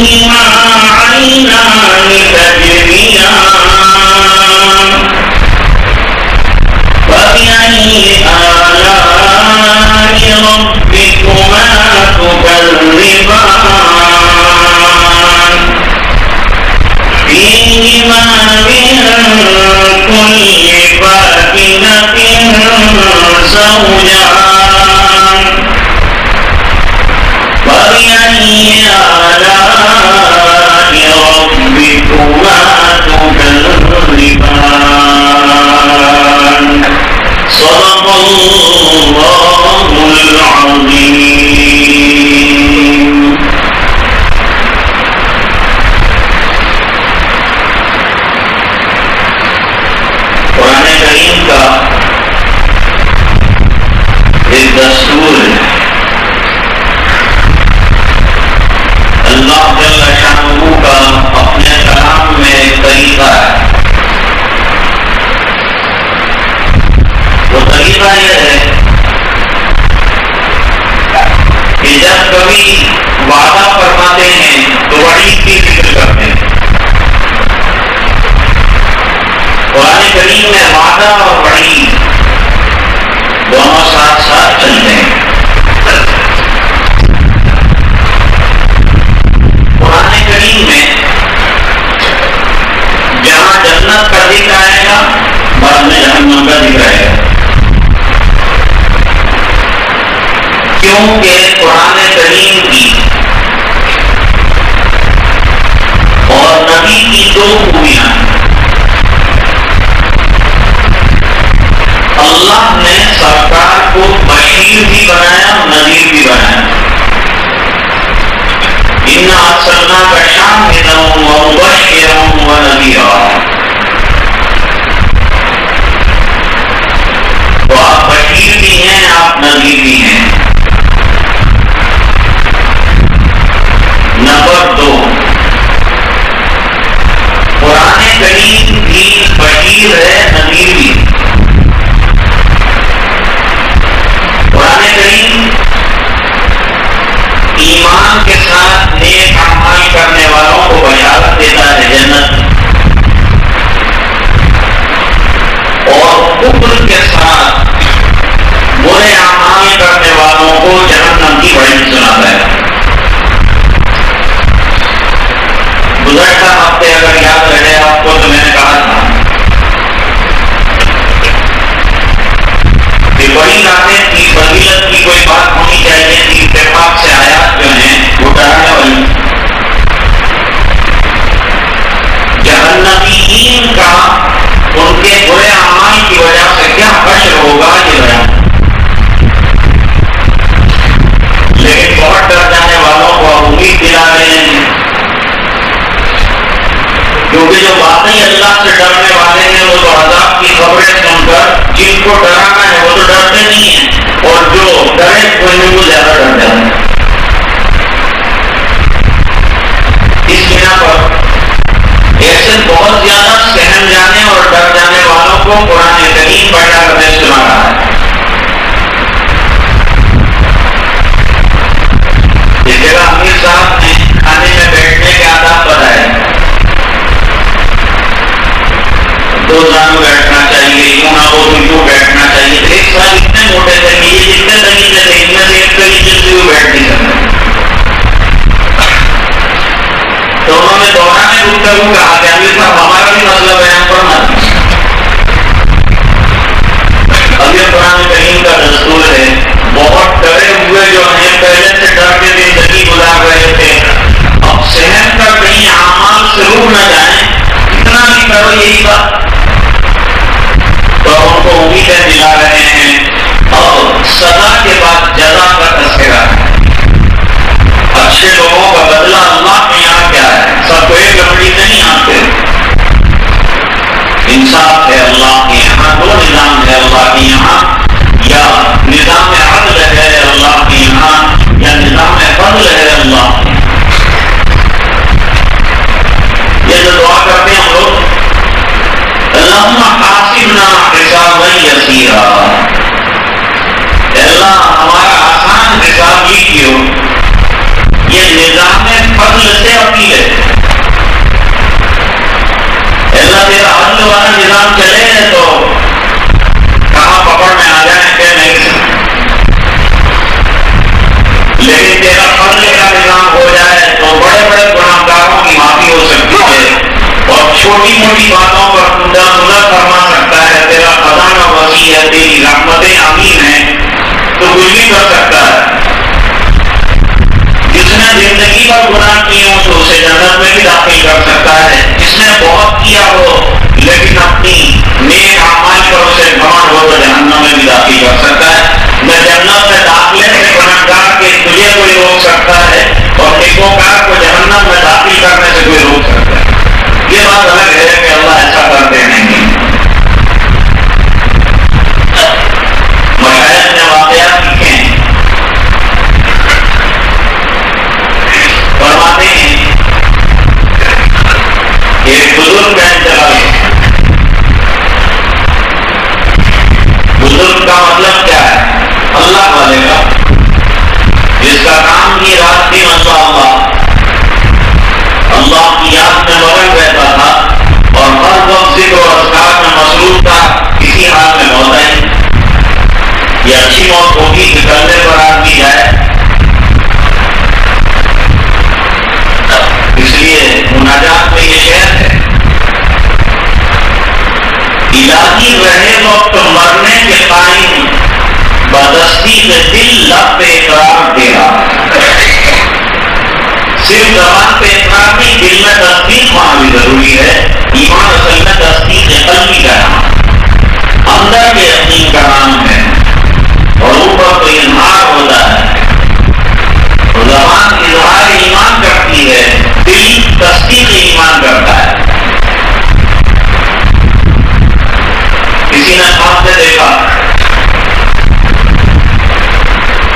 فيهما عينان تجريان فبأي آلاء ربكما تكذبان فيهما من كل فاكهة زوجان فبأي آلاء ربكما تكذبان صدق الله العظيم. قرآن کریم کا ایک دستور اللہ جل شانہ کا اپنے کلام میں ایک طریقہ ہے. وہ طریقہ یہ ہے کہ جب کبھی وعدہ فرماتے ہیں تو وعید کی ذکر کرتے ہیں. قرآن کریم میں وعدہ اور وعید دونوں ساتھ ساتھ چلتے ہیں. قرآن کریم میں جہاں جنت کا ذکر آئے گا بعد میں جہنم کا ذکر آئے گا، کیونکہ قرآن کریم کی اور نبی کی دو خوبیاں، اللہ نے سرکار کو بشیر بھی بنایا اور نذیر بھی بنایا. اِنَّا أَرْسَلْنَاكَ شَاهِدًا وَمُبَشِّرًا وَنَذِيرًا. تو آپ بشیر بھی ہیں، آپ نذیر بھی ہیں. نمبر 2، قرآن کریم بھی بشیر ہے، نذیر بھی. قرآن کریم ایمان کے ساتھ نیک اعمال کرنے والوں کو بشارت دیتا ہے جنت، اور کفر کے ساتھ برے اعمال کرنے والوں کو جہنم کی وعید سناتا ہے. گزشتہ ہفتے اگر یاد رہے آپ کو تو میں نے کہا تھا کہ بڑی راتیں کی فضیلت کی کوئی بات ہونی چاہیے تھی. اتفاق سے آیات جو ہیں وہ ڈرانے والی. جہنمین کا ان کے برے اعمال کی وجہ سے کیا حشر ہوگا یہ بیان. لیکن بہت ڈر جانے والوں کو امید دلا رہے ہیں، کیونکہ جو واقعی اللہ سے ڈرنے والے ہیں وہ تو عذاب کی خبریں سن کر جن کو ڈرانا ہے وہ تو ڈرتے نہیں ہیں، اور جو ڈرے ہوئے ہیں وہ زیادہ ڈر جاتے ہیں. اس بنا پر ایسے بہت زیادہ سہم جانے اور ڈر جانے والوں کو قرآن کریم پڑھا کرنے سنا رہا ہے. اس جگہ امیر صاحب نے کھانے میں بیٹھنے کے آداب بتائے. دو جانو بیٹھنا چاہیے، یوں نہ ہو تو یوں بیٹھنا چاہیے. ایک سال اتنے موٹے تھے کہ یہ جتنے طریقے تھے ان میں سے ایک طریقے سے وہ بیٹھ نہیں سکتے. تو انہوں نے دوران گفتگو کہا کہ امیر صاحب ہمارا بھی مسئلہ بیان کرنا. اب یہ قرآن کریم کا دستور ہے. بہت ڈرے ہوئے جو ہیں پہلے سے ڈر کے زندگی گزار رہے تھے، اب صحت کر کہیں اعمال سے روک نہ جائیں، اتنا بھی کرو یہی بات. تو ان کو امیدیں دلا رہے ہیں اور سزا کے بعد جزا کا تذکرہ ہے. اچھے لوگوں کا بدلہ اللہ کے یہاں کیا ہے؟ سب کو ایک لکڑی نہیں، آپ کو لیکن تیرا فضل کا نظام ہو جائے تو بڑے بڑے گناہگاروں کی معافی ہو سکتی ہے اور چھوٹی موٹی باتوں پر نظر فرما سکتا ہے. تیرا خزانہ وسیع ہے, تیری رحمتیں عظیم ہیں, تو کچھ بھی کر سکتا ہے. جس نے زندگی پر گناہ کیے ہوں تو اسے جنت میں بھی داخل کر سکتا ہے. جس نے بہت کیا ہو لیکن اپنی نیک اعمال پر اسے گھمنڈ ہو تو جہنم میں بھی داخل کر سکتا ہے. نہ جنت میں داخلے سے گنہگار کے تجھے کوئی روک سکتا ہے اور نیکوکار کو جہنم میں داخل کرنے سے کوئی روک سکتا ہے. یہ بات الگ ہے کہ اللہ ایسا کرتے نہیں. مشاہد نے واقعات لکھے ہیں, فرماتے ہیں کہ ایک بزرگ کا انتقال. بزرگ کا مطلب کیا ہے؟ اللہ والے کا, جس کا کام کی رات بھی ماشاءاللہ اللہ کی یاد میں مگن رہتا تھا اور ہر وقت ذکر و اذکار میں مصروف تھا, کسی حال میں موت آئی. یہ اچھی موت ہوگی کہ کندھے پر آدمی جائے, اس لیے مناجات میں یہ شعر ہے, الہی رہے وقت مرنے کے قائم بدستی کے دل لب پہ اقرار دے رہا. صرف زبان پہ اقرار نہیں, دل میں تصدیق وہاں بھی ضروری ہے. ایمان اصل میں تصدیق قلبی کا نام, اندر کے یقین کا نام ہے, اور اوپر تو اظہار ہوتا ہے. زبان اظہار ایمان کرتی ہے, دل تصدیق ایمان کرتا ہے. کسی نے خواب سے دیکھا,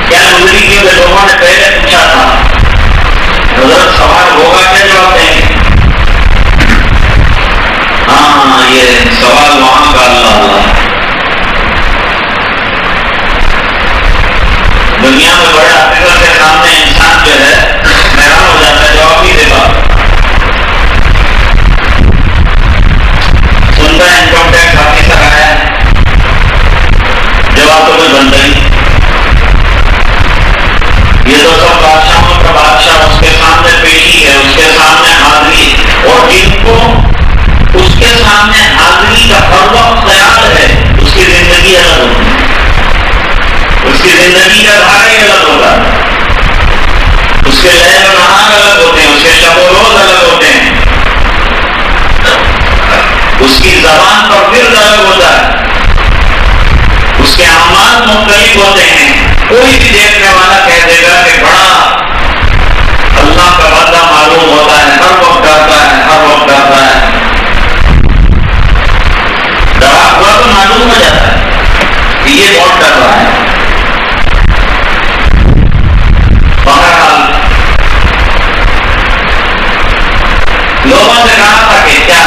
کیا گزری کی لوگوں نے پہلے پوچھا تھا حضرت سوال ہوگا کیا, جواب دیں گے ہاں یہ سوال وہاں کا اللہ. دنیا میں بڑے حقیقت کے سامنے انسان جو ہے حیران ہو جاتا ہے, جواب نہیں دے پاتا. سنتا ہے انکم ٹیکس آفیسر آیا ہے, جواب تو کوئی بنتا ہی. یہ تو سب بادشاہوں کا بادشاہ, اس کے سامنے پیشی ہے, اس کے سامنے حاضری, اور جن کو اس کے سامنے حاضری کا ہر وقت خیال ہے اس کی زندگی الگ ہوتی ہے, اس کی زندگی کا دھارا ہی الگ ہوتا ہے, اس کے لیل و نہار الگ ہوتے ہیں, اس کے شب و روز الگ ہوتے ہیں, اس کی زبان پر ورد الگ ہوتا ہے, اس کے اعمال مختلف ہوتے ہیں. کوئی بھی دیکھنے والا کہہ دے گا کہ بڑا اللہ کا بندہ معلوم ہوتا ہے, ہر وقت ڈرتا ہے, ہر وقت ڈرتا ہے. ڈرا ہوا تو معلوم ہو جاتا ہے کہ یہ بہت ڈر رہا ہے. بہرحال لوگوں سے کہا تھا کہ کیا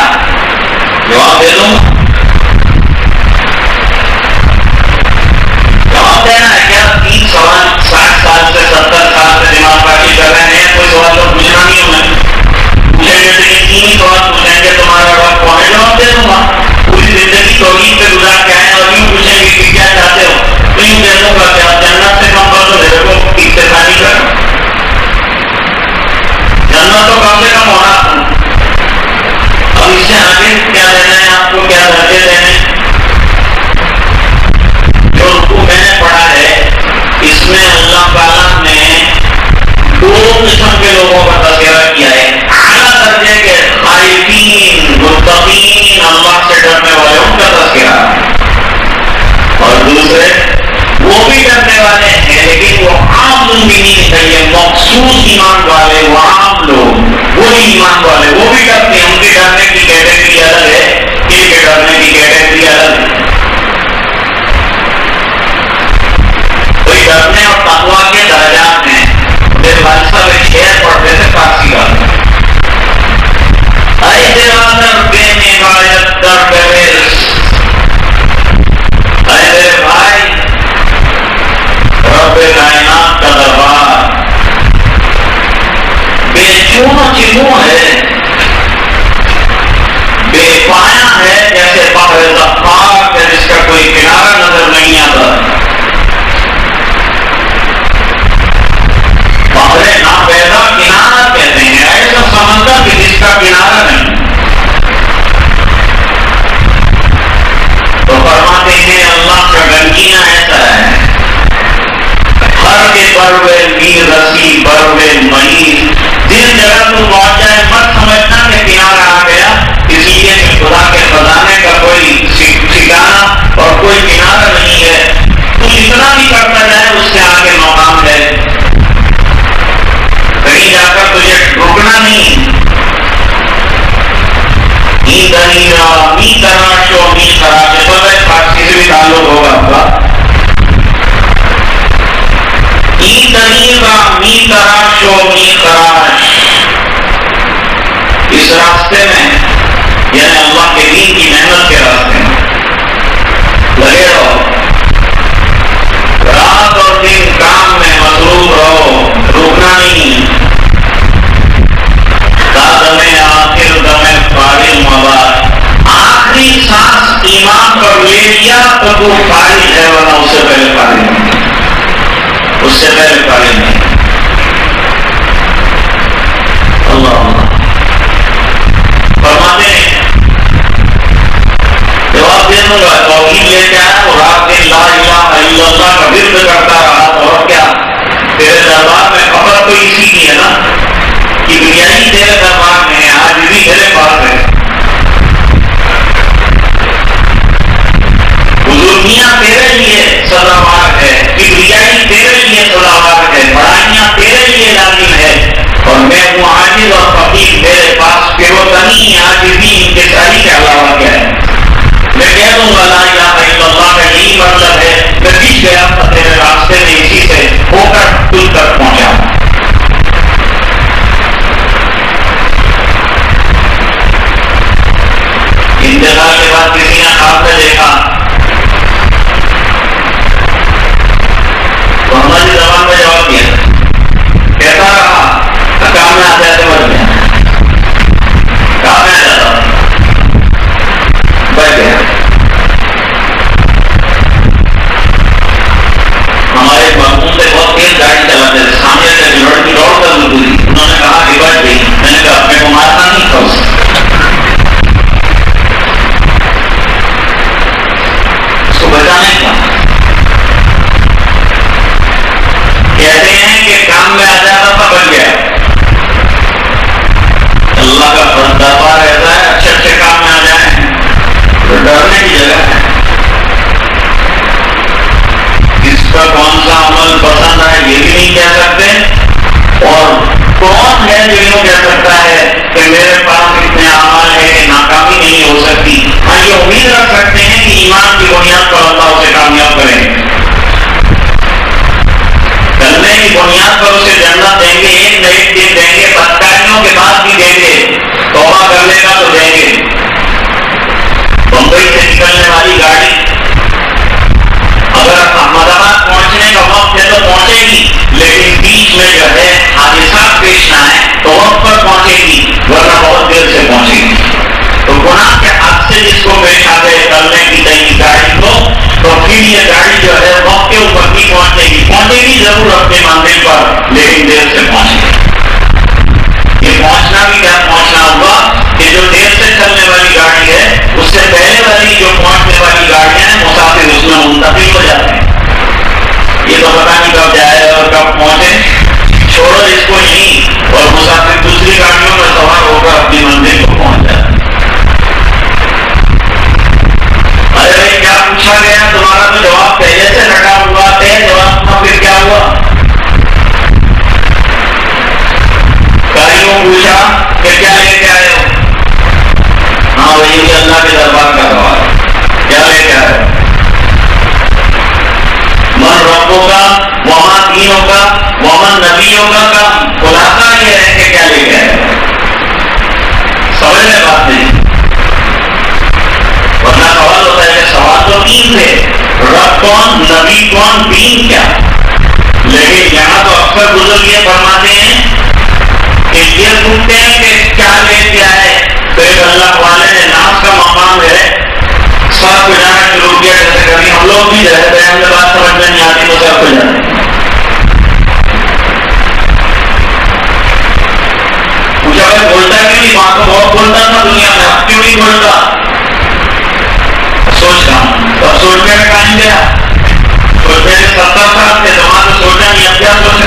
جواب دے دوں, جواب دینا ہے کیا؟ 30 سوال 60 سال سے 70 سال سے دماغ پاٹی کر رہے ہیں, کوئی سوال تو پوچھنا نہیں ہوں. میں پوچھیں گے تو 3 سوال پوچھیں گے, تمہارا وقت کون ہے, جواب دے دوں گا. پوری زندگی توحید پہ گزار کے آئے اور یوں پوچھیں گے کہ کیا چاہتے ہو, تو یوں دے دوں گا کہ آپ جنت سے کم کر دو, میرے کو اکتفا نہیں کر, جنت تو کم سے کم ہونا. اب اس سے آگے کیا لینا ہے آپ کو, کیا درجے دینے. جو رکوع میں نے پڑھا ہے اس میں اللہ تعالیٰ نے 2 قسم کے لوگوں کا تذکرہ کیا ہے. اعلیٰ درجے کے خائفین متقین اللہ سے ڈرنے والے, ان کا تذکرہ, اور دوسرے وہ بھی ڈرنے والے ہیں لیکن وہ عام مومنین ہیں, یہ مخصوص ایمان والے, وہ عام لوگ, وہی ایمان والے, وہ بھی ڈرتے ہیں. ان کے ڈرنے کی کیٹیگری الگ ہے, ان کے ڈرنے کی کیٹیگری الگ ہے. کوئی ڈرنے اور تقویٰ کے درجات ہیں. میرے والد صاحب ایک شعر پڑھتے تھے فارسی کا, اے برادر بے نہایت در بحث, اے میرے بھائی رب کائنات کا دربار بے چون و چمو ہے, کروے میر رسی بروے مریض، جس جگہ تو پہنچ جائے مت سمجھنا کہ کنارہ آ گیا، اس لیے کہ خدا کے خزانے کا کوئی ٹھکانا اور کوئی کنارہ نہیں ہے، تو جتنا بھی کرتا جائے اس سے آگے مقام ہے، کہیں جا کر تجھے رکنا نہیں۔ می دنیرا می تراشو می تراش، تو فارسی سے بھی تعلق ہوگا آپ کا۔ می دنیرا می تراشو می تراش، اس راستے میں یعنی اللہ کے دین کی محنت کے راستے میں لگے رہو، رات اور دن کام میں مصروف رہو، رکنا نہیں۔ دمِ آخر دمِ فارغ مباد، آخری سانس ایمان پر لے لیا تو وہ فارغ ہے، ورنہ اس سے پہلے فارغ نہیں، اس سے پہلے فارغ نہیں۔ اللہ فرماتے ہیں جواب دے دوں گا، توحید لے کے آیا وہ رات دن لا الہ الا اللہ کا ورد کرتا رہا، اور کیا تیرے دربار میں خبر تو اسی کی ہے نا، کبریائی تیرے دربار میں ہے، آج بھی تیرے پاس ہے، بزرگیاں تیرے لیے سزاوار ہے، کبریائی تیرے لیے سزاوار ہے، بڑائیاں تیرے لیے لازم ہے، اور میں ہوں عاجز اور فقیر، میرے پاس فروتنی عاجزی انکساری کے علاوہ کیا ہے؟ میں کہہ دوں گا لا الہ الا اللہ کا یہی مطلب ہے، میں پیچھ گیا تھا تیرے راستے میں، اسی سے ہو کر تجھ تک پہنچا۔ انتقال کے بعد کسی نے خواب میں دیکھا، محمد کی زبان میں جواب دیا، کہتا رہا کام میں آتے آتے بچ گیا، کام میں آ جاتا بچ گیا۔ ہمارے مرحوم سے بہت تیز گاڑی چلاتے تھے، سامنے سے لڑکی دوڑ کر گزری، انہوں نے کہا کہ بچ گئی، میں نے کہا اپنے کو مارنا نہیں تھا، اس کو بچانے کا۔ کہتے ہیں کہ کام میں آ جاتا تھا بچ گیا، اللہ کا دربار ایسا ہے، اچھے اچھے کام میں آ جائیں تو ڈرنے کی جگہ ہے، کس کا کون سا عمل پسند ہے یہ بھی نہیں کہہ سکتے، اور کون ہے جو یوں کہہ سکتا ہے کہ میرے پاس اتنے اعمال ہے کہ ناکامی نہیں ہو سکتی۔ ہاں یہ امید رکھ سکتے ہیں کہ ایمان کی بنیاد پر اللہ اسے کامیاب کریں گے، کرنے کی بنیاد پر اسے جنت دیں گے، ایک نہ ایک دن دیں گے، بدکاریوں کے بعد بھی دیں گے، توبہ کرنے کا تو دیں گے۔ بمبئی سے نکلنے والی گاڑی اگر احمد آباد پہنچنے کا وقت ہے تو پہنچے گی، لیکن بیچ میں جو ہے حادثات پیش نہ آئے تو وقت پر پہنچے گی، ورنہ بہت دیر سے پہنچے گی۔ تو گناہ کے حادثے جس کو پیش آتے چلنے کی تئی گاڑی کو، تو پھر یہ گاڑی جو ہے وقت کے اوپر نہیں پہنچے گی ضرور اپنے منزل پر، لیکن دیر سے پہنچے گی۔ یہ پہنچنا بھی کیا پہنچنا ہوگا کہ جو دیر سے چلنے والی گاڑی ہے اس سے پہلے والی جو پہنچنے والی گاڑیاں ہیں مسافر اس میں منتقل ہو جاتے ہیں، یہ تو پتہ نہیں کب جائے اور کب پہنچے، چھوڑو اس کو نہیں، اور مسافر دوسری گاڑیوں میں سوار ہو کر اپنی منزل کو پہنچ جاتے ہیں۔ ارے بھائی کیا پوچھا گیا، تمہارا تو جواب پہلے سے رٹا ہوا ہے، جواب تھا، پھر کیا ہوا؟ کاریوں پوچھا کہ کیا لے کے آئے ہو؟ ہاں وہی بھی اللہ کے دربار کا سوال، کیا لے کے آئے ہو؟ من ربوں کا، وہاں دینوں کا، وہاں نبیوں کا خلاصہ یہ ہے کہ کیا لے کے آئے ہو؟ سمجھ میں بات نہیں، ورنہ سوال ہوتا ہے کہ سوال تو دین تھے، رب کون، نبی کون، دین کیا، لیکن یہاں تو اکثر بزرگ یہ فرماتے ہیں کہ یہ پوچھتے ہیں کہ کیا لے کے آئے، تو ایک اللہ والے نے ناز کا مقام ہے، سر کو جانا شروع کیا، جیسے کبھی ہم لوگ بھی رہتے ہیں، ہمیں بات سمجھ میں نہیں آتی تو سر کو جاتے ہیں۔ پوچھا بھائی بولتا کیوں نہیں، وہاں تو بہت بولتا تھا دنیا میں، اب کیوں نہیں بولتا؟ سوچ رہا ہوں، اب سوچنے میں ٹائم گیا، سوچنے میں 70 سال تھے تو وہاں تو سوچا نہیں، اب کیا سوچ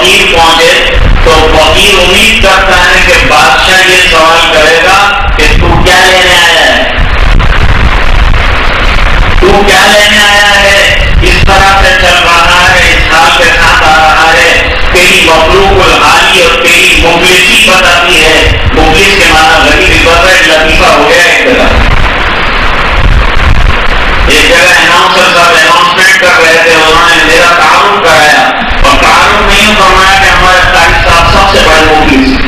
فقیر پہنچے تو فقیر امید کرتا ہے کہ بادشاہ یہ سوال کرے گا کہ تو کیا لینے آیا ہے، تو کیا لینے آیا ہے، اس طرح سے چل رہا ہے، اس حال کے ساتھ آ رہا ہے، تیری مخلوق الحالی اور تیری مفلسی بتاتی ہے. مفلس کے معنی غریبی بتا ہے، لطیفہ ہو گیا. ایک جگہ اناؤنسر صاحب اناؤنسمنٹ کر رہے تھے، انہوں نے میرا تعارف کرایا اور تعارف نہیں فرمایا کہ ہمارے قاری صاحب سب سے بڑے مفلس ہیں.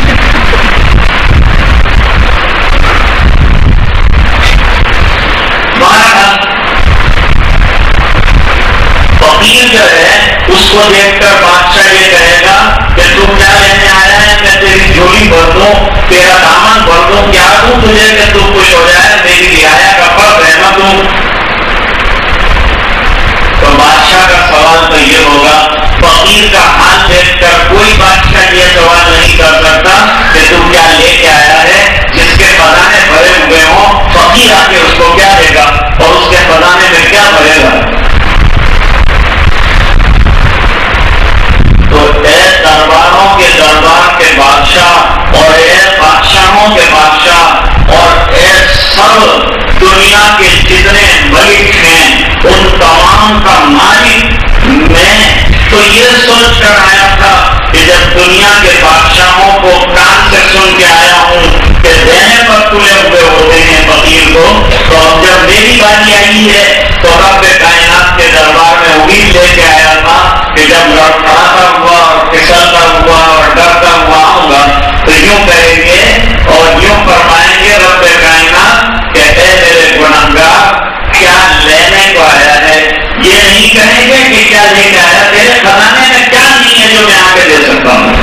فقیر جو ہے اس کو دیکھ کر بادشاہ یہ کہے گا کہ تو کیا لینے آیا ہے، میں تیری جھولی بھر دوں، تیرا دامن بھر دوں، کیا دوں تجھے کہ تو خوش ہو جائے، میری رعایا کا فرض رحمت دوں. تو بادشاہ کا سوال تو یہ ہوگا، فقیر کا حال دیکھ کر کوئی بادشاہ یہ سوال نہیں کر سکتا کہ تو کیا لے کے آیا ہے. جس کے خزانے بھرے ہوئے ہوں، فقیر آ کے اس کو کیا دے گا اور اس کے خزانے میں کیا بھرے گا. تو اے درباروں کے دربار کے بادشاہ اور اے بادشاہوں کے بادشاہ اور اے سب دنیا کے جتنے ملک ہیں ان تمام کا مالک میں تو یہ سوچ کر آیا تھا کہ جب دنیا کے بادشاہوں کو کان سے سن کے آیا ہوں کہ دینے پر تلے ہوئے ہوتے ہیں فقیر کو، تو اب جب میری باری آئی ہے تو رب کائنات کے دربار میں امید لے کے آیا تھا کہ جب لڑکھڑاتا ہوا اور پھسلتا ہوا اور ڈرتا ہوا آؤں گا تو یوں کہیں گے اور یوں فرمائیں گے رب کائنات کہ اے میرے گنہگار کیا لینے کو آیا ہے. یہ نہیں کہیں گے کہ کیا لے کے آیا، تیرے خزانے میں کیا نہیں ہے جو میں آ کے دے سکتا ہوں.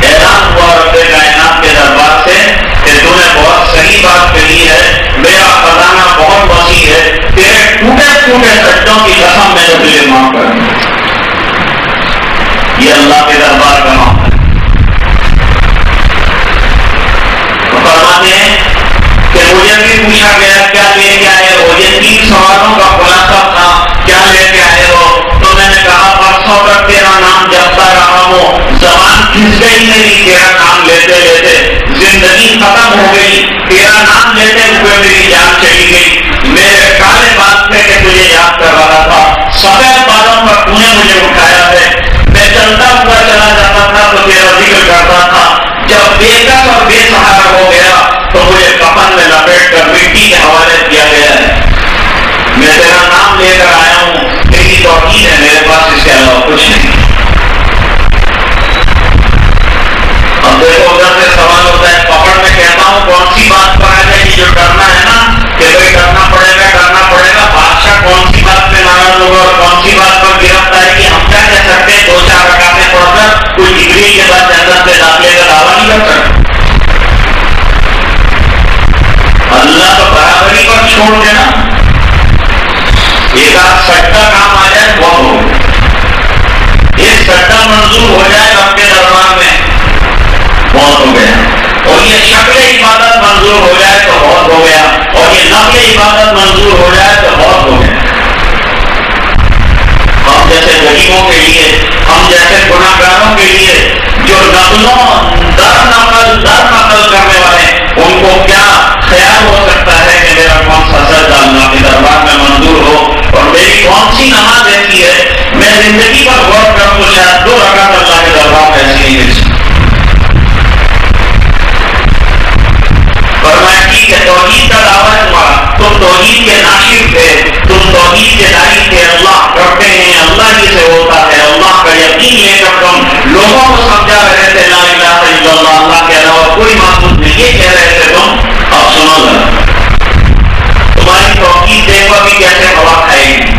اعلان ہوا رب کائنات کے دربار سے کہ تو نے بہت صحیح بات کہی ہے، میرا خزانہ بہت وسیع ہے، تیرے ٹوٹے ٹوٹے سجدوں کی قسم میں نے تجھے معاف کر دی. یہ اللہ کے دربار کا معاملہ ہے. فرماتے ہیں کہ مجھے بھی پوچھا گیا کیا لے کے آئے ہو، یہ 3 سوالوں کا خلاصہ تھا، کیا لے کے آئے ہو. تو میں نے کہا برسوں تک تیرا نام جپتا رہا ہوں، زبان کھنس گئی میری تیرا نام لیتے لیتے، زندگی ختم ہو گئی تیرا نام لیتے ہوئے، میری جان چلی گئی. میرے کالے بات تھے کہ تجھے یاد کر رہا تھا، سفید بادوں پر تو نے مجھے اٹھایا ہے. میں چلتا ہوا چلا جاتا تھا تو تیرا ذکر کرتا تھا. جب بے کس اور بے سہارا ہو گیا تو مجھے کفن میں لپیٹ کر مٹی کے حوالے کیا گیا ہے. میں تیرا نام لے کر آیا ہوں، تیری توحید ہے میرے پاس، اس کے علاوہ کچھ نہیں. اب دیکھو ادھر سے سوال ہوتا ہے، پکڑ میں کہتا ہوں کون سی بات پر آ جائے گی، جو ڈرنا ہے نا کہ بھائی کرنا پڑے گا. بادشاہ کون سی بات پہ ناراض ہوگا اور کون سی بات پر گرفت آئے گی، ہم کیا کہہ سکتے ہیں. 2-4 رکعتیں پڑھ کر کوئی ڈگری کے بعد جنت میں داخلے کا دعویٰ نہیں کر سکتے. اللہ تو برابری پر چھوڑ دینا، ایک آدھ سجدہ کام آ جائے بہت ہو گیا. ایک سجدہ منظور ہو جائے رب کے دربار میں بہت ہو گیا. اور یہ شکل عبادت منظور ہو جائے تو بہت ہو گیا. اور یہ نقل عبادت منظور ہو جائے تو بہت ہو گیا. ہم جیسے غریبوں کے لیے، ہم جیسے گناہگاروں کے لیے جو نقلوں در نقل کرنے والے، ان کو کیا خیال ہو سکتا ہے کہ میرا کون سا سجدہ اللہ کے دربار میں منظور ہو اور میری کون سی نماز ایسی ہے. میں زندگی پر غور کروں تو شاید 2 رکعت اللہ کے دربار میں ایسی نہیں مل سکتی. فرمایا ٹھیک ہے، توحید کا دعویٰ تمہارا، تم توحید کے ناشر تھے، تم توحید کے داعی تھے. اللہ کرتے ہیں، اللہ ہی سے ہوتا ہے. اللہ کا یقین لے کر تم لوگوں کو سمجھا رہے تھے لا الہ الا اللہ، اللہ کے علاوہ کوئی معبود نہیں، یہ کہہ رہے تھے تم. اب سنو ذرا، تمہاری توحید دیکھو ابھی کیسے ہوا کھائے گی.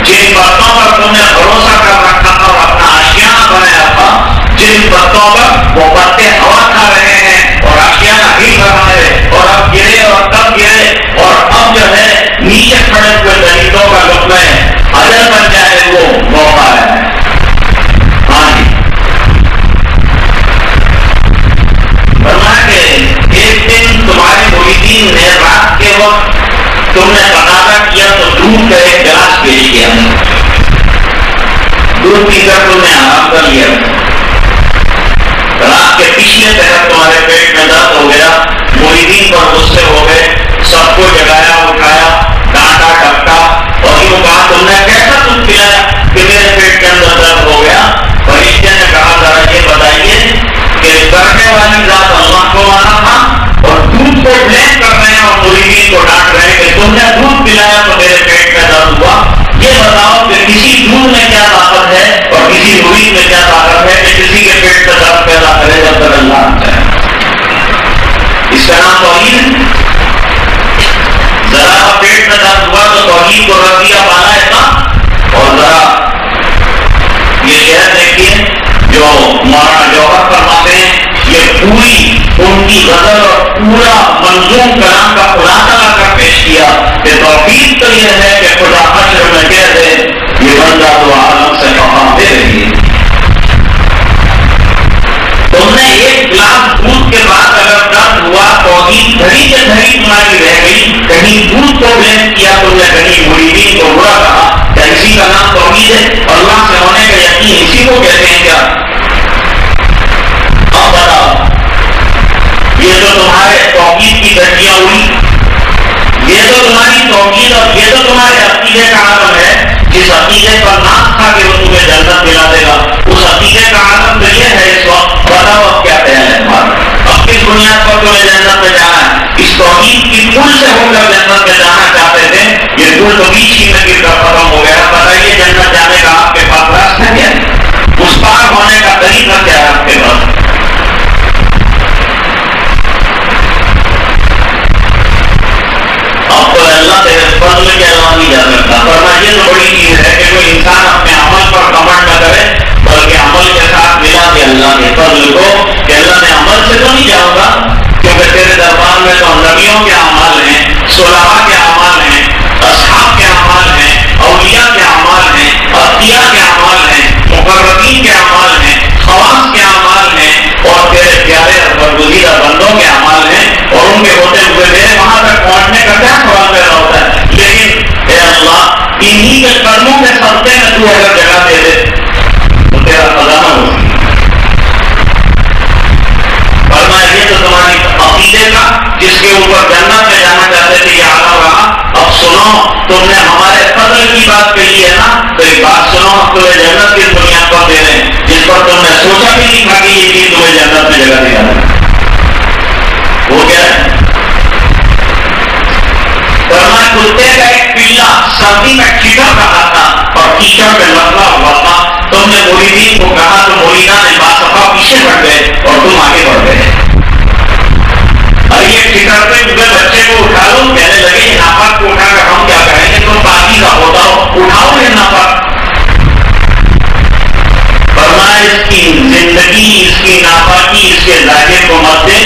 جن باتوں پر تم نے بھروسہ کر رکھا تھا اور اپنا آشیانہ بنایا تھا، جن باتوں پر وہ باتیں ہوا کھا رہے ہیں اور آشیانہ ہل رہا ہے، اور اب گرے اور تب گرے، اور اب جو ہے نیچے کھڑے ہوئے دلیلوں کا لطف ہے، اجل بن جائے وہ موقع ہے. ہاں جی، فرمایا کہ ایک دن تمہارے مریدین نے رات کے وقت تم نے تقاضا کیا تو دودھ کا ایک گلاس پیش کیا. دودھ پی کر تم نے آرام کر لیا، رات کے پچھلے پہر تمہارے پیٹ میں درد ہو گیا، مریدین پر غصے ہو گئے، سب کو جگایا اٹھایا، ڈانٹا ٹپکا اور یوں کہا تم نے کیسا دودھ پلایا کہ میرے پیٹ کے اندر درد ہو گیا؟ فرشتے نے کہا ذرا یہ بتائیے کہ کرنے والی ذات اللہ کو مانا تھا اور دودھ کو بلیم کر رہے ہیں اور مریدین کو ڈانٹ رہے ہیں کہ تم نے دودھ پلایا تو میرے پیٹ میں درد ہوا۔ یہ بتاؤ کہ کسی دودھ میں کیا طاقت ہے اور کسی مرید میں کیا طاقت ہے کہ کسی کے پیٹ میں درد پیدا کرے جب تک اللہ نہ چاہے؟ اس کا نام توحید ہے۔ ذرا پیٹ میں درد ہوا تو توحید کو رکھ دیا بالا اتنا، اور ذرا یہ شہر دیکھیے جو مولانا جوہر فرماتے ہیں، یہ پوری ان کی غزل اور پورا منظوم کلام کا خلاصہ لا کر پیش کیا کہ توحید تو یہ ہے کہ خدا حشر میں کہہ دے یہ بندہ تو عالم سے خفا دے رہی ہے۔ تم نے ایک گلاس دودھ کے بعد اگر درد ہوا توحید دھڑی کے دھڑی تمہاری رہ گئی، کہیں دودھ کو بلیم کیا تم نے، کہیں مریدین کو برا کہا، کیا اسی کا نام توحید ہے؟ اللہ سے ہونے کا یقین اسی کو کہتے ہیں کیا؟ اب بتاؤ، یہ جو تمہارے توحید کی گھٹیاں ہوئی، یہ تو تمہاری توحید اور یہ تو تمہارے عقیدے کا عالم ہے، جس عقیدے پر ناز تھا کہ وہ تمہیں جنت دلا دے گا، اس عقیدے کا عالم تو یہ ہے اس وقت۔ بتاؤ اب کیا خیال ہے تمہارا؟ اب کس بنیاد پر تمہیں جنت میں جانا ہے؟ اس توحید کی پل سے ہو کر جنت میں جانا چاہتے تھے، یہ پل تو بیچ ہی میں گر کر ختم ہو گیا۔ بتائیے جنت جانے کا آپ کے پاس راستہ کیا ہے؟ اس پار ہونے کا طریقہ کیا ہے آپ کے پاس؟ اب تو اللہ سے فضل کے علاوہ نہیں جا سکتا، ورنہ یہ تو بڑی چیز ہے کہ کوئی انسان اپنے عمل پر کمنٹ نہ کرے، بلکہ عمل کے ساتھ ملا دے اللہ کے فضل کو کہ اللہ نے عمل سے تو نہیں جاؤں گا، کیونکہ تیرے دربار میں تو نبیوں کے اعمال ہیں، صلحاء کے اعمال ہیں، اصحاب کے اعمال ہیں، اولیاء کے اعمال ہیں، انبیاء کے اعمال ہیں، مقربین کے اعمال ہیں، خواص کے اعمال ہیں، اور تیرے پیارے اور برگزیدہ بندوں کے اعمال ہیں، اور ان کے ہوتے ہوئے میرے وہاں تک پہنچنے کا کیا سوال پیدا ہوتا ہے؟ لیکن اے اللہ انہی کے قدموں کے صدقے میں تو اگر جگہ دے دے تو تیرا خزانہ ہو۔ فرمایا یہ تو تمہاری عقیدے کا جس کے اوپر جنت میں جانا چاہتے تھے یہ عالم رہا، اب سنو تم نے ہمارے فضل کی بات کہی ہے نا، تو ایک بات سنو، ہم تمہیں جنت کی بنیاد پر دے رہے ہیں جس پر تم نے سوچا بھی نہیں تھا کہ یہ چیز تمہیں جنت میں جگہ دیا ہے۔ وہ کیا ہے؟ فرمایا کتے کا ایک پلا سردی میں کیچڑ رہا تھا اور کیچڑ میں لگا ہوا تھا، تم نے مریدین کو کہا تو مریدان نے باصفا پیچھے ہٹ گئے اور تم آگے بڑھ گئے۔ اور یہ ٹھکرتے ہوئے بچے کو اٹھا لو، کہنے لگے یہ ناپاک کو اٹھا کر ہم کیا کریں گے، تم پاکی کا ہوتا ہو، اٹھاؤ یہ ناپاک۔ فرمایا اس کی زندگی، اس کی ناپاکی، اس کے ظاہر کو مت دے،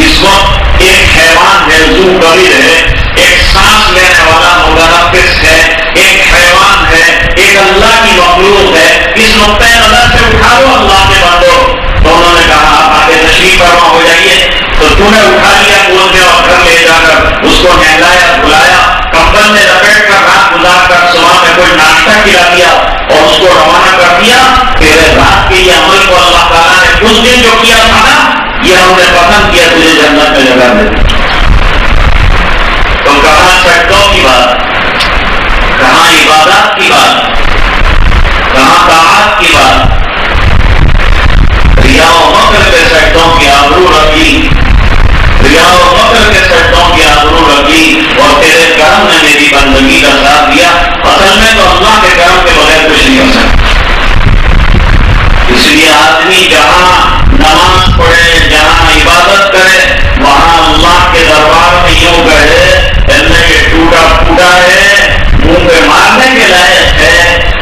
اس وقت ایک حیوان ہے، ذو کبیر ہے، ایک سانس لینے والا متنفس ہے، ایک حیوان ہے، ایک اللہ کی مخلوق ہے، اس نقطۂ نظر سے اٹھا لو اللہ کے بندو۔ تو انہوں نے کہا آپ آگے تشریف فرما ہو جائیے، تو تو نے اٹھا لیا گود میں اور گھر لے جا کر اس کو نہلایا دھلایا، کمبل میں لپیٹ کر رات گزار کر صبح میں کوئی ناشتہ کھلا دیا اور اس کو روانہ کر دیا۔ تیرے رات کے یہ عمل کو اللہ تعالیٰ نے اس دن جو کیا تھا نا، یہ ہم نے پسند کیا، تجھے جنت میں جگہ دے۔ تو کہاں سجدوں کی بات، کہاں عبادات کی بات، کہاں طاعات کی بات، ریا و مکر کے سجدوں کی آبرو رکھی، ریا و مکر کے سجدوں کی آبرو رکھی، اور تیرے کرم نے میری بندگی کا ساتھ دیا۔ اصل میں تو اللہ کے کرم کے بغیر کچھ نہیں ہو سکتا۔ اس لیے آدمی جہاں نماز پڑھے، جہاں عبادت کرے، وہاں اللہ کے دربار میں یوں کہے اللہ یہ ٹوٹا پھوٹا ہے، منہ پہ مارنے کے لائق ہے،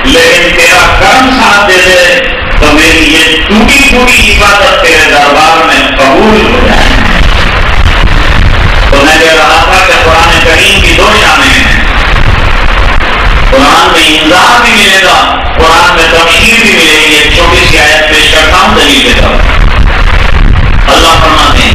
لیکن تیرا کرم ساتھ دے دے تو میری یہ ٹوٹی پھوٹی عبادت تیرے دربار میں قبول ہو جائے۔ تو میں کہہ رہا تھا کہ قرآن کریم کی دو شانیں ہیں، قرآن میں انذار بھی ملے گا، قرآن میں تبشیر بھی ملے گی۔ ایک چھوٹی سی آیت پیش کرتا ہوں دلیل کے طور۔ اللہ فرماتے ہیں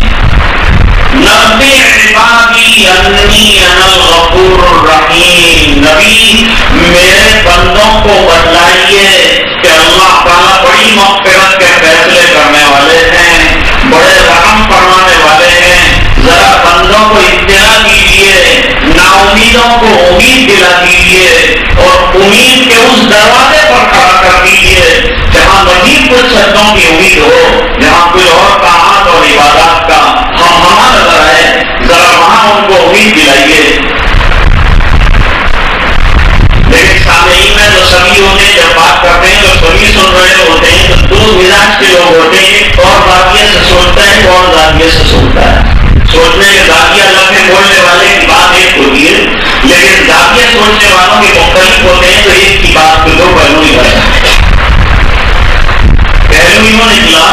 نبی عبادی انی انا الغفور الرحیم، نبی میرے بندوں کو بتلائیے کہ اللہ امیدوں کو امید دلا دیجیے اور امید کے اس دروازے پر کھڑا کر دیجیے جہاں مزید کچھ صدقوں کی امید ہو، جہاں کوئی اور طاعات اور عبادات کا ہم نظر آئے، ذرا وہاں ان کو امید دلائیے۔ لیکن سامعین میں تو سبھی ہوتے ہیں، جب بات کرتے ہیں تو سبھی سن رہے ہوتے ہیں، تو دو مزاج کے لوگ ہوتے ہیں، ایک اور زاویے سے سوچتا ہے، ایک اور زاویے سے سوچتا ہے۔ سوچنے کے زاویہ الگ ہے، بولنے والے کی بات ایک ہوتی ہے، لیکن زاویے سوچنے والوں کے مختلف ہوتے ہیں، تو ایک کی بات کو دو پہلو ہی کر سکتے ہیں۔ پہلو یوں نکلا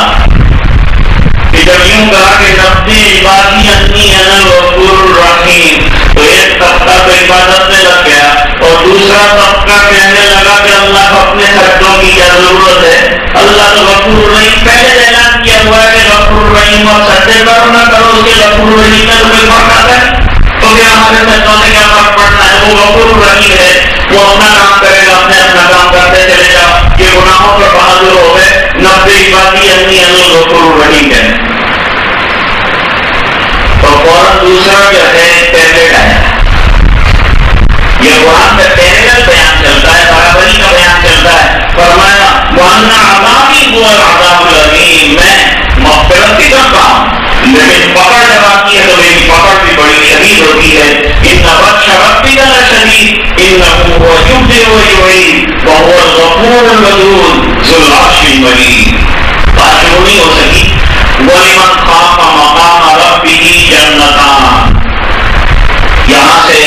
کہ جب یوں کہا کہ نبی عبادی انی انا الغفور الرحیم، تو ایک طبقہ تو عبادت میں لگ گیا اور دوسرا طبقہ کہنے لگا کہ اللہ کو اپنے سجدوں کی کیا ضرورت ہے، اللہ تو غفور الرحیم، پہلے اعلان کیا ہوا ہے کہ غفور الرحیم، اور سجدے کرو نہ کرو اس کے غفور الرحیم میں تو کوئی فرق آتا ہے، تو پھر ہمارے سجدوں سے کیا فرق پڑنا ہے؟ وہ غفور الرحیم ہے، وہ اپنا کام کرے گا، اپنا کام کرتے چلے جاؤ، یہ گناہوں پر بہادر ہو گئے، نبی عبادی انی انا الغفور الرحیم ہے۔ تو فوراً دوسرا جو ہے ٹیبلٹ آیا، یہ قرآن میں پیرل بیان چلتا ہے، برابری کا بیان چلتا ہے، فرمایا وَأَنَّ عَذَابِي هُوَ الْعَذَابُ الْأَلِيمُ، میں مغفرت ہی کرتا ہوں، لیکن پکڑ جب آتی ہے تو میری پکڑ بھی بڑی شدید ہوتی ہے۔ إِنَّ بَطْشَ رَبِّكَ لَشَدِيدٌ إِنَّهُ هُوَ يُبْدِئُ وَيُعِيدُ وَهُوَ الْغَفُورُ الْوَدُودُ ذُو الْعَرْشِ الْمَجِيدُ۔ بات شروع نہیں ہو سکی۔ وَلِمَنْ خَافَ مَقَامَ رَبِّهِ جَنَّتَانِ، یہاں سے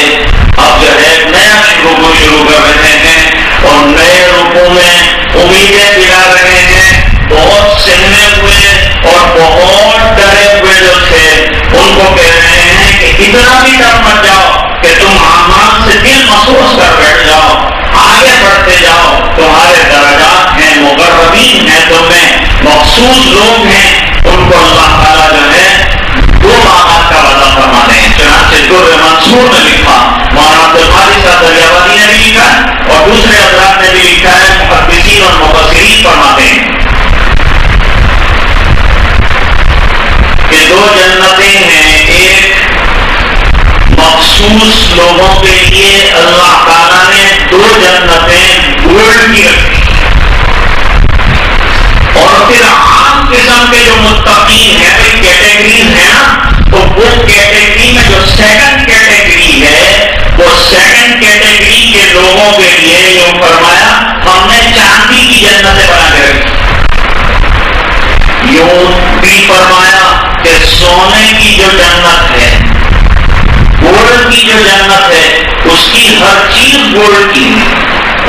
اب جو ہے نیا رکوع شروع کر رہے ہیں اور نئے رکوع میں امیدیں دلا رہے ہیں۔ بہت سہمے ہوئے اور بہت ڈرے ہوئے جو تھے ان کو کہہ رہے ہیں کہ اتنا بھی ڈر مت جاؤ کہ تم اعمال سے دل محسوس کر بیٹھ جاؤ، آگے بڑھتے جاؤ، تمہارے درجات ہیں، مقربین ہیں، تمہیں مخصوص لوگ ہیں، ان کو اللہ تعالیٰ جو ہے دو باغات کا وعدہ فرماتے ہیں۔ چنانچہ در منصور نے لکھا، مولانا عبدالقادر صاحب دریابادی نے بھی لکھا اور دوسرے حضرات نے بھی لکھا ہے، محدثین اور مفسرین فرماتے ہیں کہ دو جنتیں ہیں، ایک مخصوص لوگوں کے لیے اللہ تعالیٰ نے دو جنتیں گولڈ کی رکھی، اور پھر عام قسم کے جو متقین ہیں، بھائی کیٹیگریز ہیں نا، تو وہ کیٹیگری میں جو سیکنڈ کیٹیگری ہے، وہ سیکنڈ کیٹیگری کے لوگوں کے لیے یوں فرمایا ہم نے چاندی کی جنتیں بنا کے رکھی، یوں بھی فرمایا کہ سونے کی جو جنت ہے، گولڈ کی جو جنت ہے، اس کی ہر چیز گولڈ کی ہے،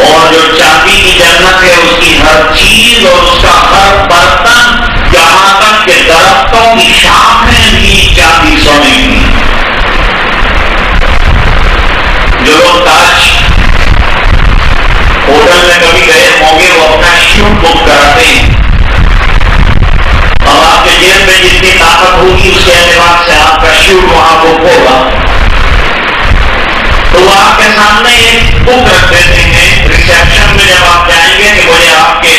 اور جو چاندی کی جنت ہے اس کی ہر چیز اور اس کا ہر برتن، یہاں تک کہ درختوں کی شاخیں بھی چاندی سونے کی۔ جو لوگ تاج ہوٹل میں کبھی گئے ہوں گے وہ اپنا شوٹ بک کراتے ہیں، اب آپ کے جیب میں جتنی طاقت ہوگی اس کے اعتبار سے آپ کا شوٹ وہاں بک ہوگا، تو وہ آپ کے سامنے ایک بک رکھ دیتے ہیں۔ ریسیپشن میں جب آپ جائیں گے کہ مجھے آپ کے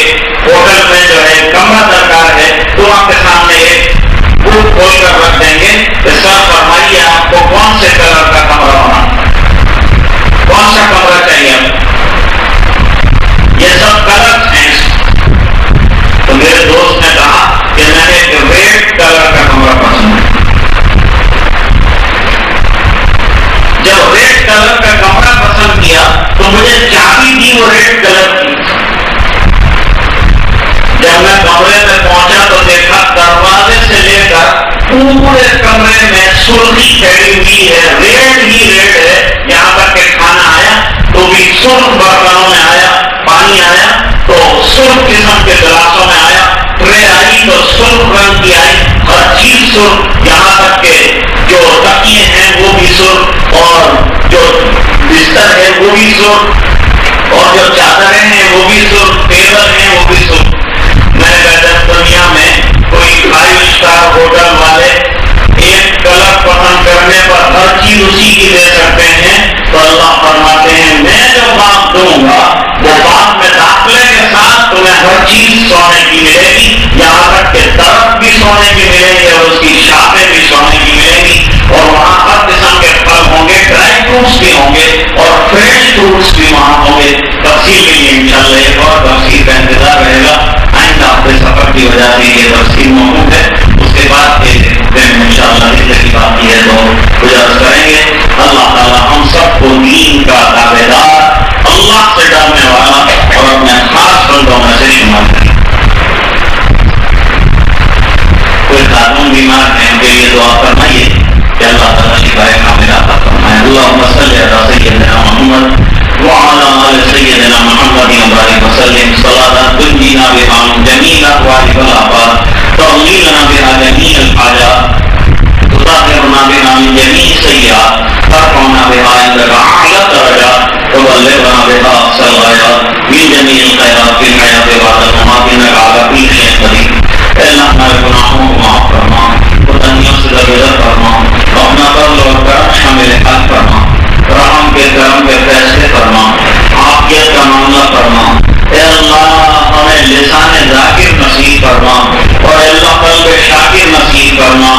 ہوٹل میں جو ہے کمرہ درکار ہے، تو آپ کے سامنے ایک بک کھول کر رکھ دیں گے کہ سر فرمائیے آپ کو کون سے کلر کا کمرہ ہونا، کون سا کمرہ چاہیے آپ، یہ سب کلر ہیں۔ تو میرے دوست نے کہا کہ میں نے ایک ریڈ کلر کا کمرہ پسند ہے۔ جب ریڈ کلر کا کمرہ پسند کیا تو مجھے چابی دی وہ ریڈ کلر کی۔ جب میں کمرے میں پہنچا تو دیکھا دروازے سے لے کر پورے کمرے میں سرخی پھیلی ہوئی ہے، ریڈ ہی ریڈ ہے، یہاں تک کہ کھانا آیا تو بھی سرخ برتنوں میں آیا، پانی آیا تو سرخ قسم کے گلاسوں میں آیا، ٹرے آئی تو سرخ رنگ کی آئی، ہر چیز سرخ، یہاں تک کہ جو تکیے ہیں وہ بھی سرخ اور جو بستر ہے وہ بھی سرخ اور جو چادریں ہیں وہ بھی سرخ، ٹیبل ہیں وہ بھی سرخ۔ میں نے کہا دنیا میں کوئی 5 اسٹار ہوٹل والے ایک کلر پسند کرنے پر ہر چیز اسی کی دے سکتے ہیں، تو اللہ فرماتے ہیں میں جو بات دوں گا وہ بات میں داخلے کے ساتھ تمہیں ہر چیز سونے کی ملے گی، یہاں تک کہ درخت بھی سونے کی ملے گی اور اس کی شاخیں بھی سونے کی ملے گی، اور وہاں ہر قسم کے پھل ہوں گے، ڈرائی فروٹس بھی نوٹس بھی وہاں ہوں گے. تفصیل کے لیے انشاءاللہ ایک اور تفصیل کا انتظار رہے گا. آئندہ اپنے سفر کی وجہ سے یہ تفصیل موجود ہے. اس کے بعد کے دن انشاءاللہ ذکر کی بات کی ہے تو گزارش کریں گے. اللہ تعالیٰ ہم سب کو دین کا تابعدار، اللہ سے ڈرنے والا اور اپنے خاص بندوں میں سے شمار کریں. کوئی خاتون بیمار ہیں ان کے لیے دعا فرمائیے کہ اللہ تعالیٰ شفا کاملہ عطا فرمائے. اللہم صلی علی سیدنا محمد وعلی آل سیدنا محمد وبارک وسلم صلاۃ تنجینا بہا من جمیع الاحوال والآفات تقضی لنا بہا جمیع الحاجات تطہرنا بہا من جمیع السیئات ترفعنا بہا عندک اعلی الدرجات تبلغنا بہا اقصى الغایات من جمیع الخیرات فی الحیاۃ بعد الممات انک علی کل شیء قدیر. اے اللہ ہمارے گناہوں کو معاف فرما، قربانیوں سے درگزر فرما، اپنا فضل اور کرم شامل حال فرما، رحم کے کرم کے فیصلے فرما، عافیت کا معاملہ فرما. اے اللہ ہمیں لسان ذاکر نصیب فرما اور اے اللہ قلب شاکر نصیب فرما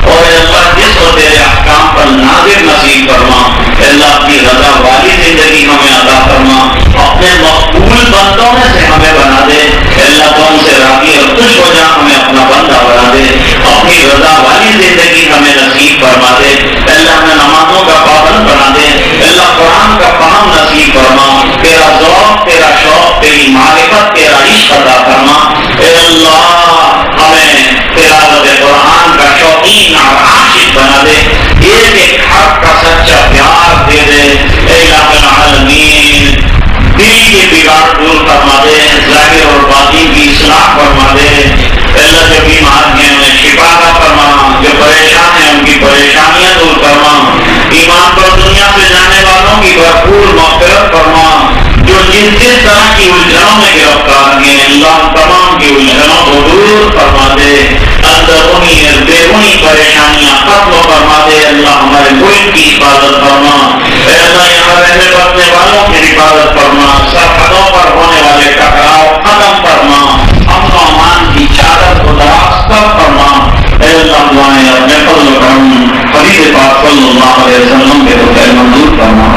اور اے اللہ جس کو تیرے احکام پر ناظر نصیب فرما. اے اللہ اپنی رضا والی زندگی ہمیں عطا فرما، اپنے مقبول بندوں میں سے ہمیں بنا دے. اے اللہ تو ہم سے راضی اور خوش ہو جا، ہمیں اپنا بندہ بنا دے، اپنی رضا والی زندگی ہمیں نصیب فرما دے. اے اللہ ہمیں نمازوں کا پابند بنا دے. اے اللہ قرآن کا فہم نصیب فرما، تیرا ذوق، تیرا شوق، تیری معرفت، تیرا عشق عطا فرما. اے اللہ ہمیں تلاوت قرآن کا شوقین اور عاشق بنا دے، ایک ایک حرف کا سچا پیار دے دے. اے الہ العالمین دل کے بگاڑ دور فرما دے، ظاہر اور باطن کی اصلاح فرما دے. اللہ جو بیمار ہیں انہیں شفا عطا فرما، جو پریشان ہیں ان کی پریشانیاں دور فرما. ایمان پر دنیا سے جانے والوں کی بھرپور مغفرت فرما. جو جس طرح کی الجھنوں میں گرفتار ہیں اللہ تمام کی الجھنوں کو دور فرما دے. اندرونی اور بیرونی پریشانیاں ختم فرما دے. اللہ ہمارے ملک کی حفاظت فرما. اے اللہ یہاں رہنے بسنے والوں کی حفاظت فرما. سرحدوں پر ہونے والے ٹکراؤ ختم فرما. امن و امان کی چادر کو دراز فرما. اے اللہ دعائیں اپنے فضل و کرم حبیب پاک صلی اللہ علیہ وسلم کے حکم منظور فرما.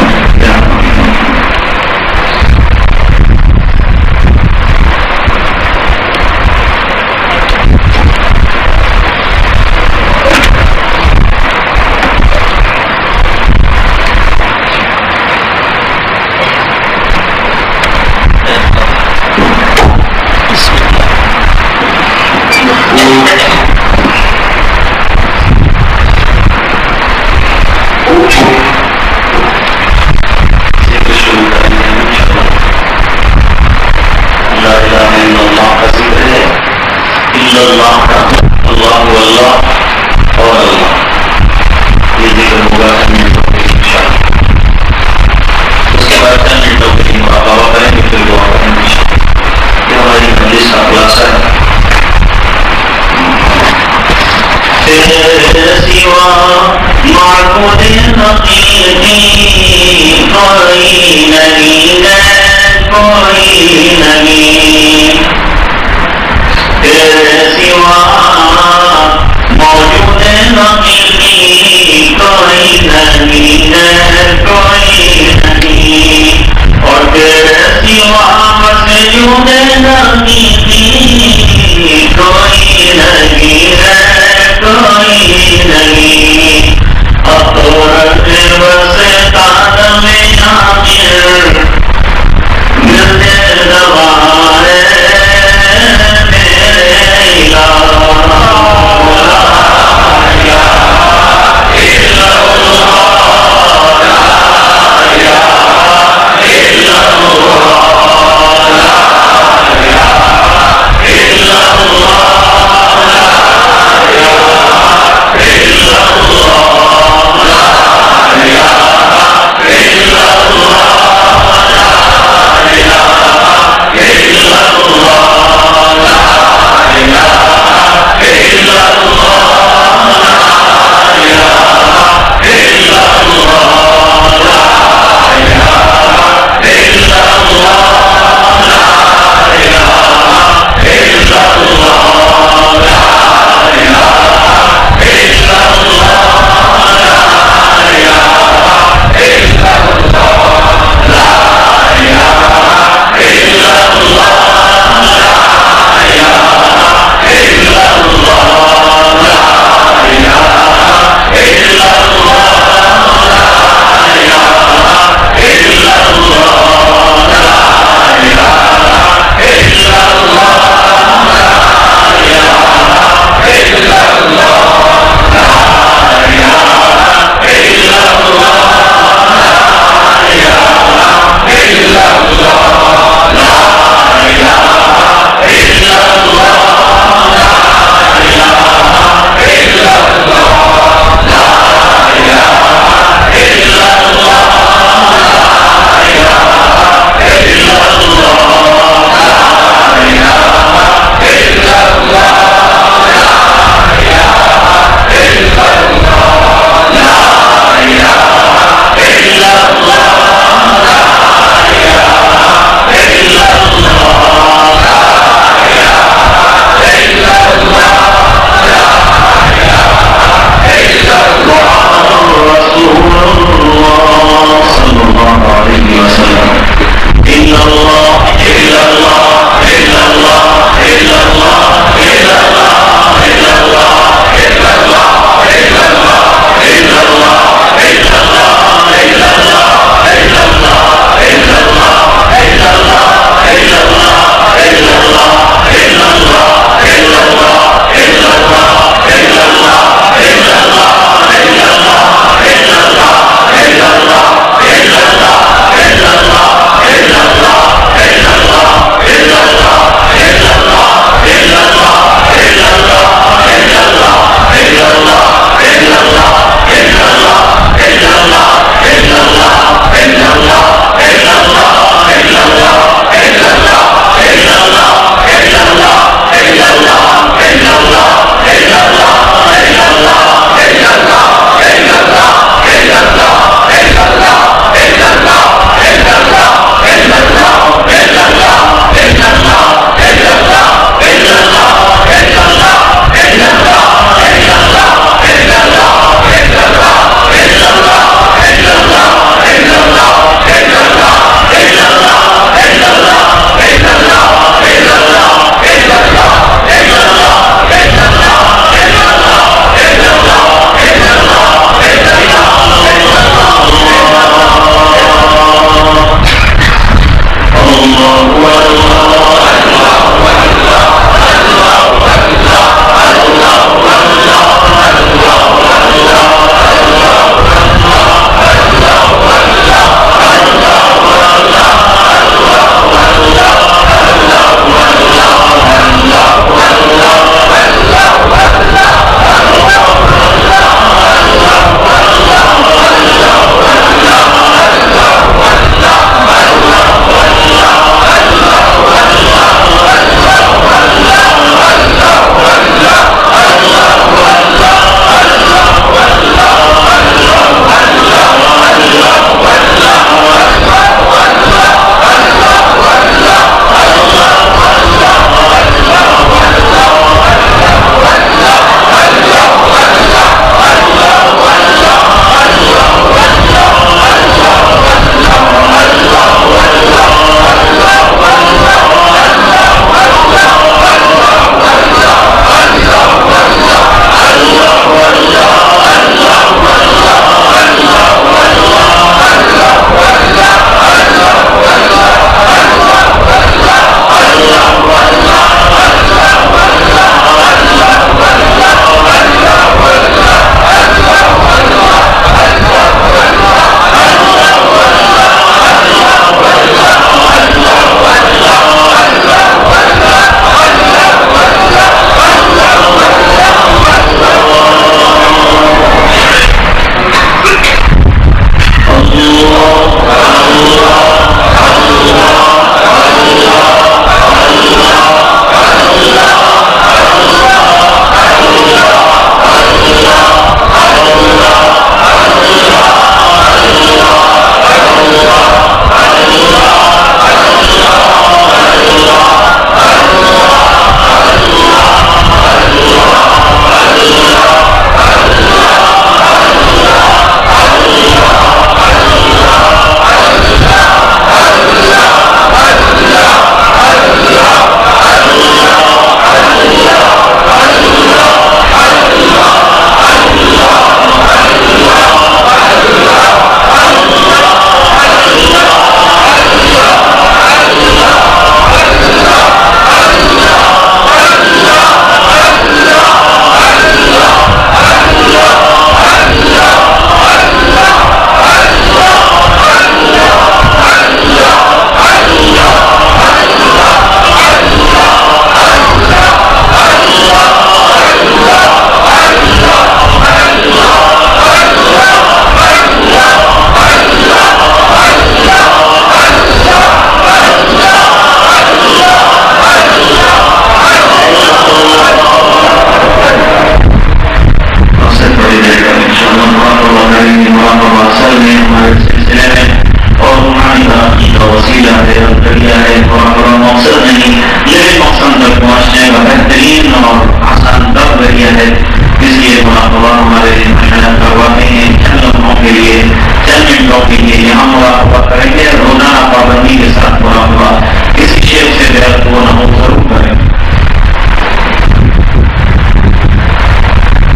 اللہ ہمارے محنت کرواتے ہیں چند لمحوں کے لیے چند منٹوں کے لیے یہاں مراقبہ کریں گے روزانہ پابندی کے ساتھ مراقبہ کسی شیخ سے بیعت ہو نہ ہو ضرور کریں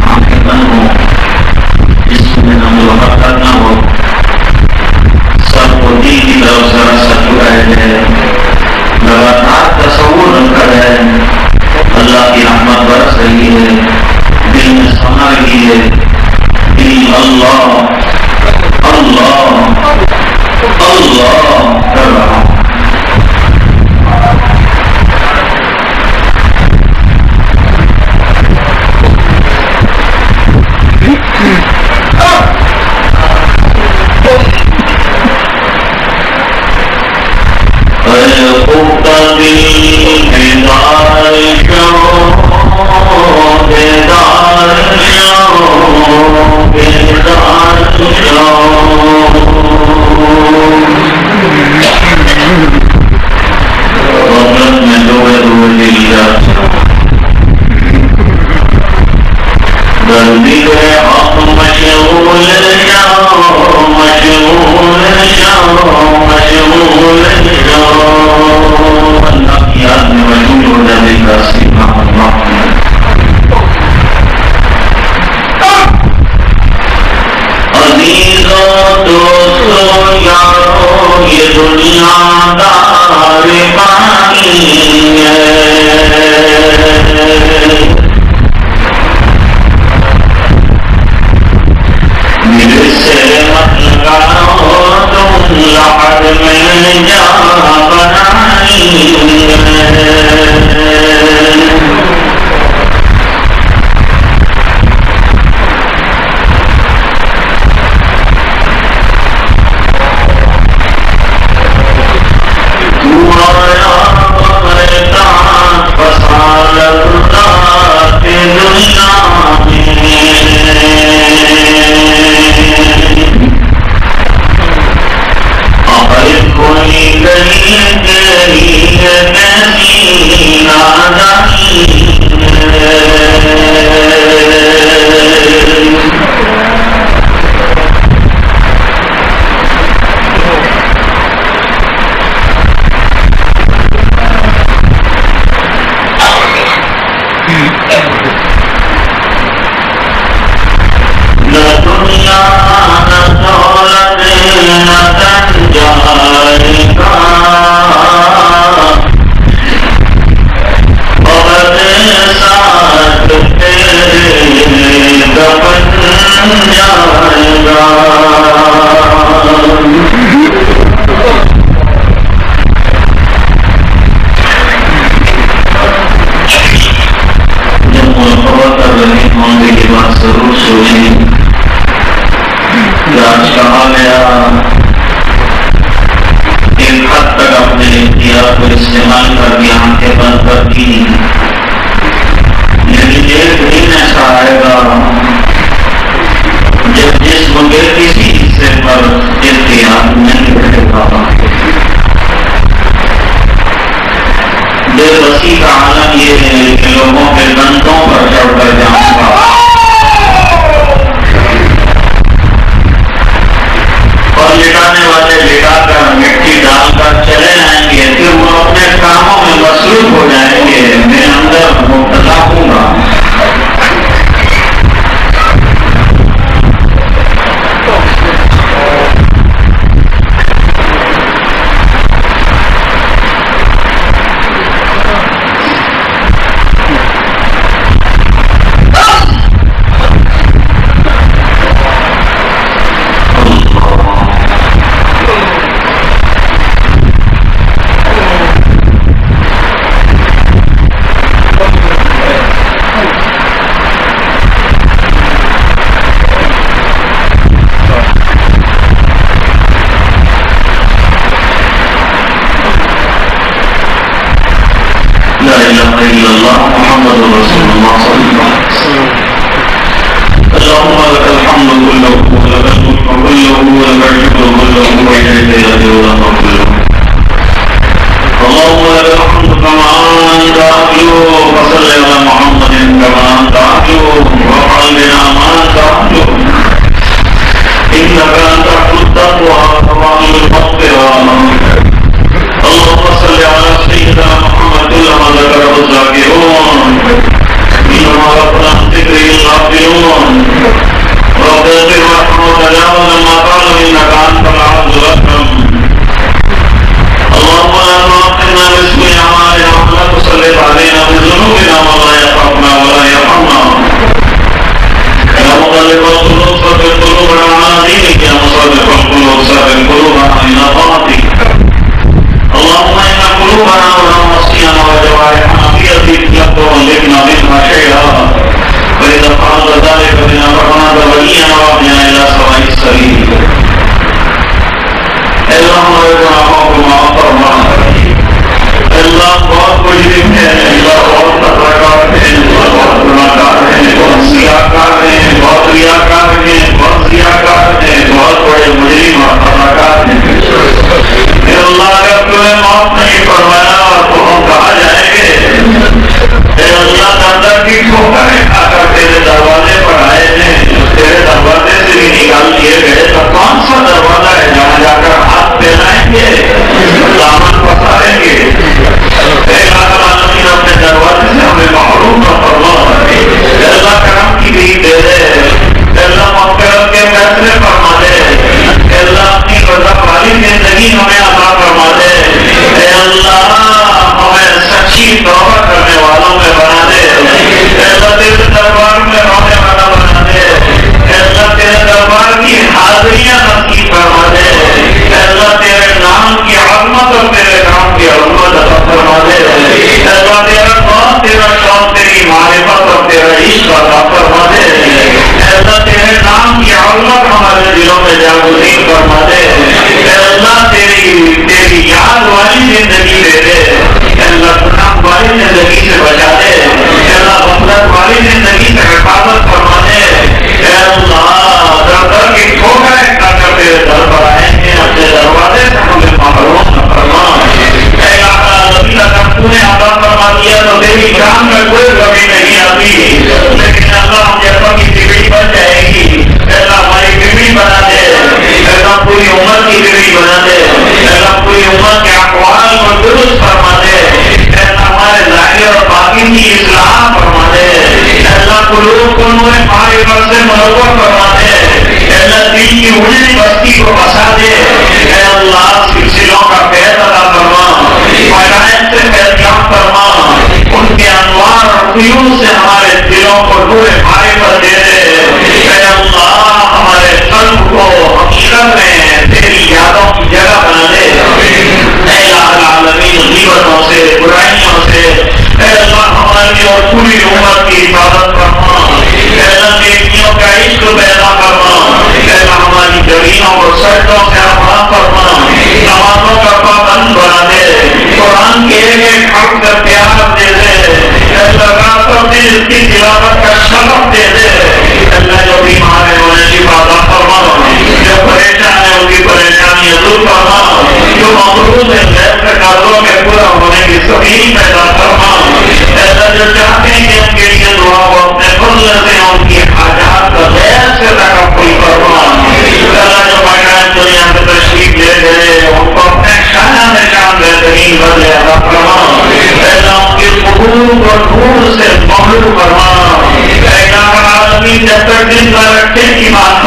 آنکھیں بند ہوں جسم میں نہ وقت کرنا ہو سب کو دل کی طرف ذرا سا جھکائے جائے لگاتار تصور رکھا جائے اللہ کی رحمت برس رہی ہے دل میں سما رہی ہے دل اللہ اللہ اللہ کر رہا ہوں وصل على محمد كما أنت عدو وقال بنا ما نوازی فرما دے اے اللہ تیری یاد والی زندگی دے دے اے اللہ گناہ والی زندگی سے بچا دے اے اللہ غفلت والی زندگی سے حفاظت فرما دے اے اللہ در در کی ٹھوکریں کر کر تیرے در پر آئیں گے اپنے دروازے سے ہمیں محروم نہ فرما اے اللہ اگر تو نے عطا فرما دیا تو تیری جان میں کوئی کمی نہیں آتی لیکن اللہ ہم جیسا کی بگڑی بن جائے گی اے اللہ ہماری بگڑی بنا دے اے اللہ پوری امت کی بگڑی بنا دے اے اللہ پوری امت کے اقوال کو درست فرما دے اے اللہ ہمارے ظاہر اور باطن کی اصلاح فرما دے اے اللہ قلوب کو نور معرفت سے منور فرما دے اے اللہ دل کی اجڑی بستی کو بسا دے اے اللہ سلسلوں کا فیض عطا فرما فیض سے فیضیاب فرما ان کے انوار اور فیوز سے ہمارے دلوں کو نور معرفت دے دے اے اللہ ہمارے قلب کو حقیقت میں تیری یادوں کی جگہ بنا دے اے الہ العالمین غیبتوں سے برائیوں سے اے اللہ ہماری اور پوری امت کی حفاظت فرما اے اللہ نیکیوں کا عشق پیدا فرما اے اللہ ہماری جبینوں کو سجدوں سے آباد فرما نمازوں کا پابند بنا دے قرآن کے ایک حرف کا پیار دے دے اے اللہ راتوں میں اس کی تلاوت کا شرف دے دے اے اللہ جو بیمار ہے انہیں شفا عطا فرما جو پریشان ہے ان کی پریشانیاں دور فرما جو مغروض ہے غیر کے قرضوں کے پورا ہونے کی سبیل پیدا فرما اے اللہ جو چاہتے ہیں کہ ان کے لیے دعا کو اپنے فضل سے ان کی حاجات کا غیر سے تکفل فرما اے اللہ جو بیٹھائیں دنیا میں تشریف لے گئے ان کو اپنے شانہ میں شان بہترین بدلے عطا فرما اے اللہ ان کی قبول اور نور سے مملو فرما اے اللہ العالمین جب تک دن کا رکھے کی بات